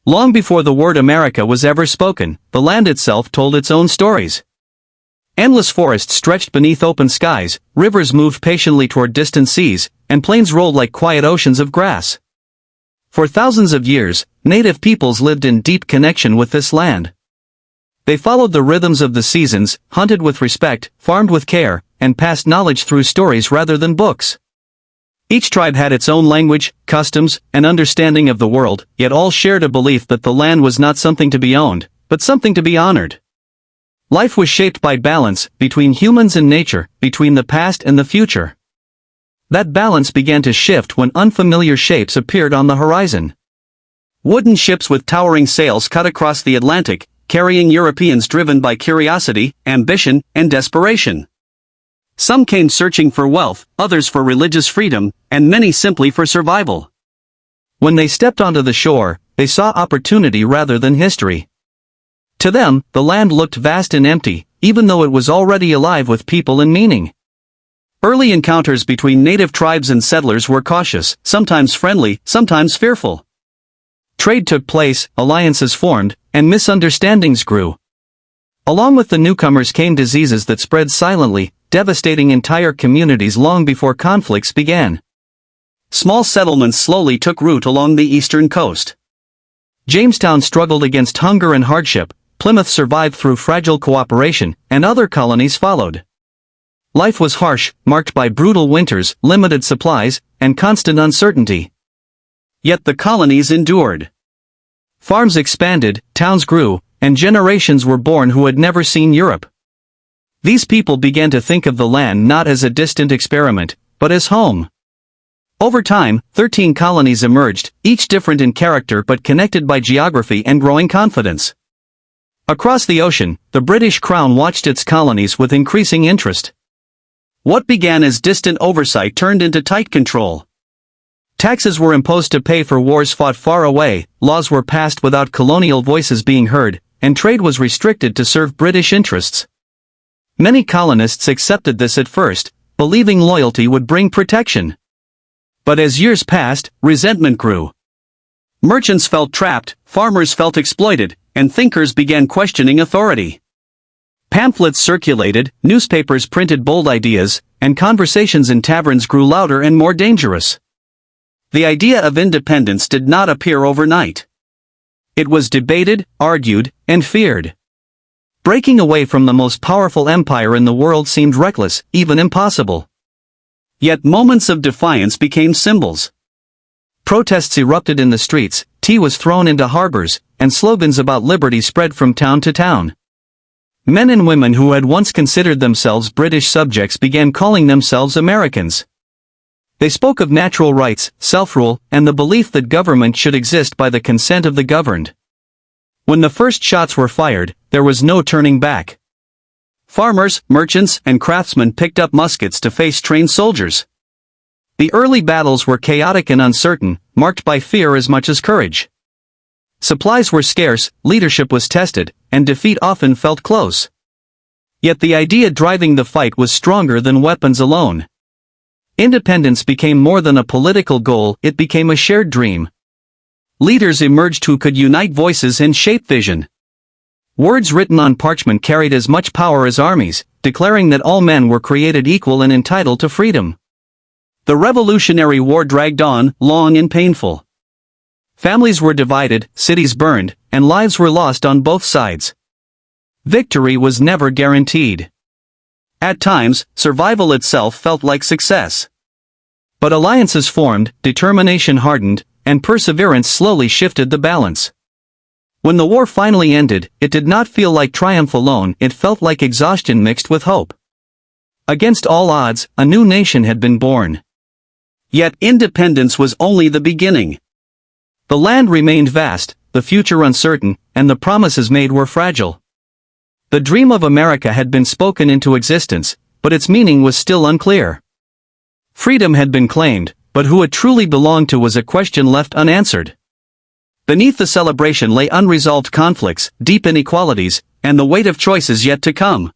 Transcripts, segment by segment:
Long before the word America was ever spoken, the land itself told its own stories. Endless forests stretched beneath open skies, rivers moved patiently toward distant seas, and plains rolled like quiet oceans of grass. For thousands of years, native peoples lived in deep connection with this land. They followed the rhythms of the seasons, hunted with respect, farmed with care, and passed knowledge through stories rather than books. Each tribe had its own language, customs, and understanding of the world, yet all shared a belief that the land was not something to be owned, but something to be honored. Life was shaped by balance, between humans and nature, between the past and the future. That balance began to shift when unfamiliar shapes appeared on the horizon. Wooden ships with towering sails cut across the Atlantic, carrying Europeans driven by curiosity, ambition, and desperation. Some came searching for wealth, others for religious freedom, and many simply for survival. When they stepped onto the shore, they saw opportunity rather than history. To them, the land looked vast and empty, even though it was already alive with people and meaning. Early encounters between native tribes and settlers were cautious, sometimes friendly, sometimes fearful. Trade took place, alliances formed, and misunderstandings grew. Along with the newcomers came diseases that spread silently, devastating entire communities long before conflicts began. Small settlements slowly took root along the eastern coast. Jamestown struggled against hunger and hardship, Plymouth survived through fragile cooperation, and other colonies followed. Life was harsh, marked by brutal winters, limited supplies, and constant uncertainty. Yet the colonies endured. Farms expanded, towns grew, and generations were born who had never seen Europe. These people began to think of the land not as a distant experiment, but as home. Over time, 13 colonies emerged, each different in character but connected by geography and growing confidence. Across the ocean, the British Crown watched its colonies with increasing interest. What began as distant oversight turned into tight control. Taxes were imposed to pay for wars fought far away, laws were passed without colonial voices being heard, and trade was restricted to serve British interests. Many colonists accepted this at first, believing loyalty would bring protection. But as years passed, resentment grew. Merchants felt trapped, farmers felt exploited, and thinkers began questioning authority. Pamphlets circulated, newspapers printed bold ideas, and conversations in taverns grew louder and more dangerous. The idea of independence did not appear overnight. It was debated, argued, and feared. Breaking away from the most powerful empire in the world seemed reckless, even impossible. Yet moments of defiance became symbols. Protests erupted in the streets, tea was thrown into harbors, and slogans about liberty spread from town to town. Men and women who had once considered themselves British subjects began calling themselves Americans. They spoke of natural rights, self-rule, and the belief that government should exist by the consent of the governed. When the first shots were fired, there was no turning back. Farmers, merchants, and craftsmen picked up muskets to face trained soldiers. The early battles were chaotic and uncertain, marked by fear as much as courage. Supplies were scarce, leadership was tested, and defeat often felt close. Yet the idea driving the fight was stronger than weapons alone. Independence became more than a political goal, it became a shared dream. Leaders emerged who could unite voices and shape vision. Words written on parchment carried as much power as armies, declaring that all men were created equal and entitled to freedom. The Revolutionary War dragged on, long and painful. Families were divided, cities burned, and lives were lost on both sides. Victory was never guaranteed. At times, survival itself felt like success. But alliances formed, determination hardened, and perseverance slowly shifted the balance. When the war finally ended, it did not feel like triumph alone, it felt like exhaustion mixed with hope. Against all odds, a new nation had been born. Yet independence was only the beginning. The land remained vast, the future uncertain, and the promises made were fragile. The dream of America had been spoken into existence, but its meaning was still unclear. Freedom had been claimed, but who it truly belonged to was a question left unanswered. Beneath the celebration lay unresolved conflicts, deep inequalities, and the weight of choices yet to come.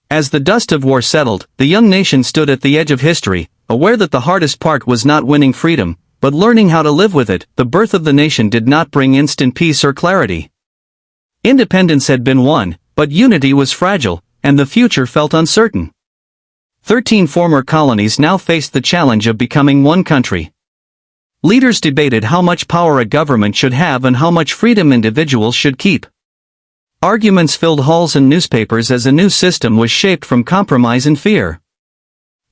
As the dust of war settled, the young nation stood at the edge of history, aware that the hardest part was not winning freedom, but learning how to live with it. The birth of the nation did not bring instant peace or clarity. Independence had been won, but unity was fragile, and the future felt uncertain. 13 former colonies now faced the challenge of becoming one country. Leaders debated how much power a government should have and how much freedom individuals should keep. Arguments filled halls and newspapers as a new system was shaped from compromise and fear.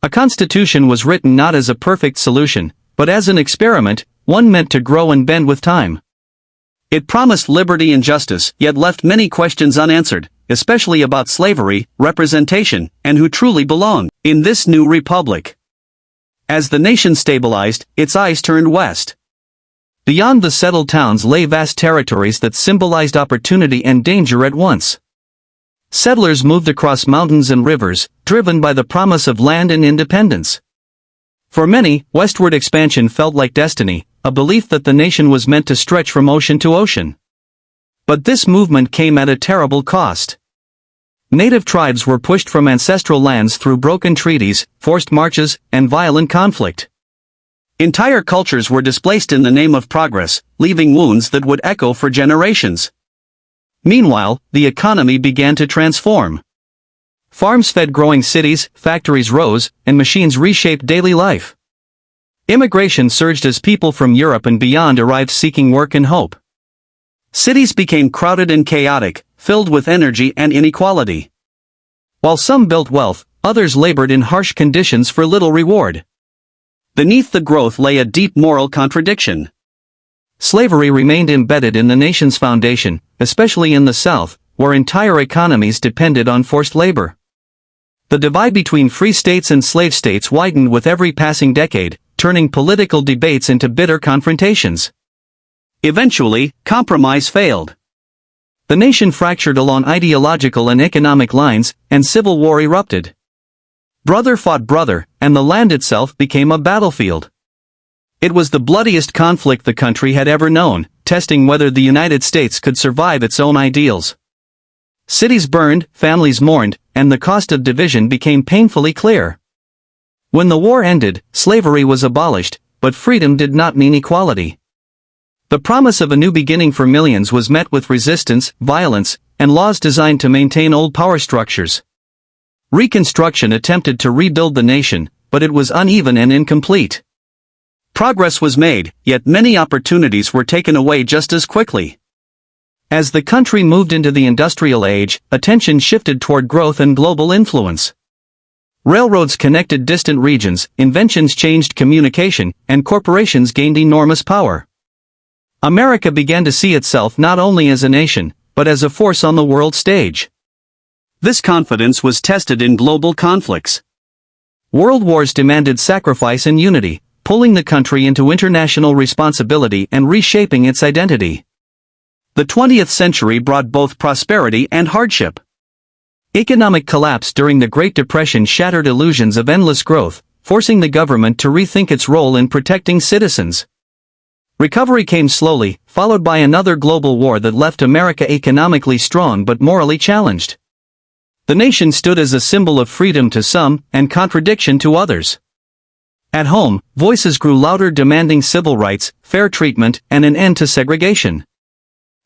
A constitution was written not as a perfect solution, but as an experiment, one meant to grow and bend with time. It promised liberty and justice, yet left many questions unanswered, especially about slavery, representation, and who truly belonged in this new republic. As the nation stabilized, its eyes turned west. Beyond the settled towns lay vast territories that symbolized opportunity and danger at once. Settlers moved across mountains and rivers, driven by the promise of land and independence. For many, westward expansion felt like destiny, a belief that the nation was meant to stretch from ocean to ocean. But this movement came at a terrible cost. Native tribes were pushed from ancestral lands through broken treaties, forced marches, and violent conflict. Entire cultures were displaced in the name of progress, leaving wounds that would echo for generations. Meanwhile, the economy began to transform. Farms fed growing cities, factories rose, and machines reshaped daily life. Immigration surged as people from Europe and beyond arrived seeking work and hope. Cities became crowded and chaotic, filled with energy and inequality. While some built wealth, others labored in harsh conditions for little reward. Beneath the growth lay a deep moral contradiction. Slavery remained embedded in the nation's foundation, especially in the South, where entire economies depended on forced labor. The divide between free states and slave states widened with every passing decade, turning political debates into bitter confrontations. Eventually, compromise failed. The nation fractured along ideological and economic lines, and civil war erupted. Brother fought brother, and the land itself became a battlefield. It was the bloodiest conflict the country had ever known, testing whether the United States could survive its own ideals. Cities burned, families mourned, and the cost of division became painfully clear. When the war ended, slavery was abolished, but freedom did not mean equality. The promise of a new beginning for millions was met with resistance, violence, and laws designed to maintain old power structures. Reconstruction attempted to rebuild the nation, but it was uneven and incomplete. Progress was made, yet many opportunities were taken away just as quickly. As the country moved into the industrial age, attention shifted toward growth and global influence. Railroads connected distant regions, inventions changed communication, and corporations gained enormous power. America began to see itself not only as a nation, but as a force on the world stage. This confidence was tested in global conflicts. World wars demanded sacrifice and unity, pulling the country into international responsibility and reshaping its identity. The 20th century brought both prosperity and hardship. Economic collapse during the Great Depression shattered illusions of endless growth, forcing the government to rethink its role in protecting citizens. Recovery came slowly, followed by another global war that left America economically strong but morally challenged. The nation stood as a symbol of freedom to some, and contradiction to others. At home, voices grew louder demanding civil rights, fair treatment, and an end to segregation.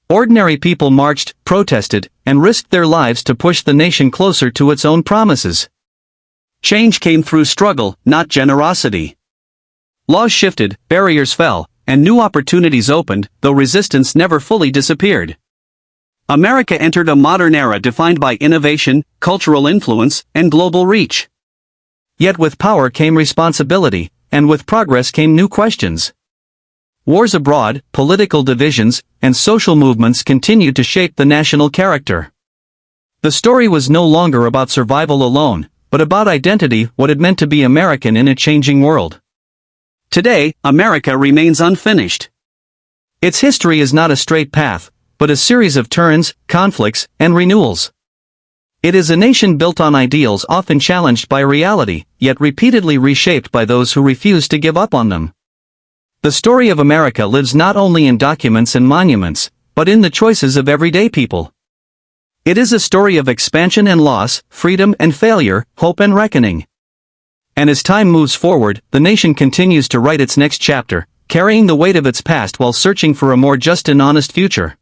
Ordinary people marched, protested, and risked their lives to push the nation closer to its own promises. Change came through struggle, not generosity. Laws shifted, barriers fell, and new opportunities opened, though resistance never fully disappeared. America entered a modern era defined by innovation, cultural influence, and global reach. Yet with power came responsibility, and with progress came new questions. Wars abroad, political divisions, and social movements continued to shape the national character. The story was no longer about survival alone, but about identity, what it meant to be American in a changing world. Today, America remains unfinished. Its history is not a straight path, but a series of turns, conflicts, and renewals. It is a nation built on ideals often challenged by reality, yet repeatedly reshaped by those who refuse to give up on them. The story of America lives not only in documents and monuments, but in the choices of everyday people. It is a story of expansion and loss, freedom and failure, hope and reckoning. And as time moves forward, the nation continues to write its next chapter, carrying the weight of its past while searching for a more just and honest future.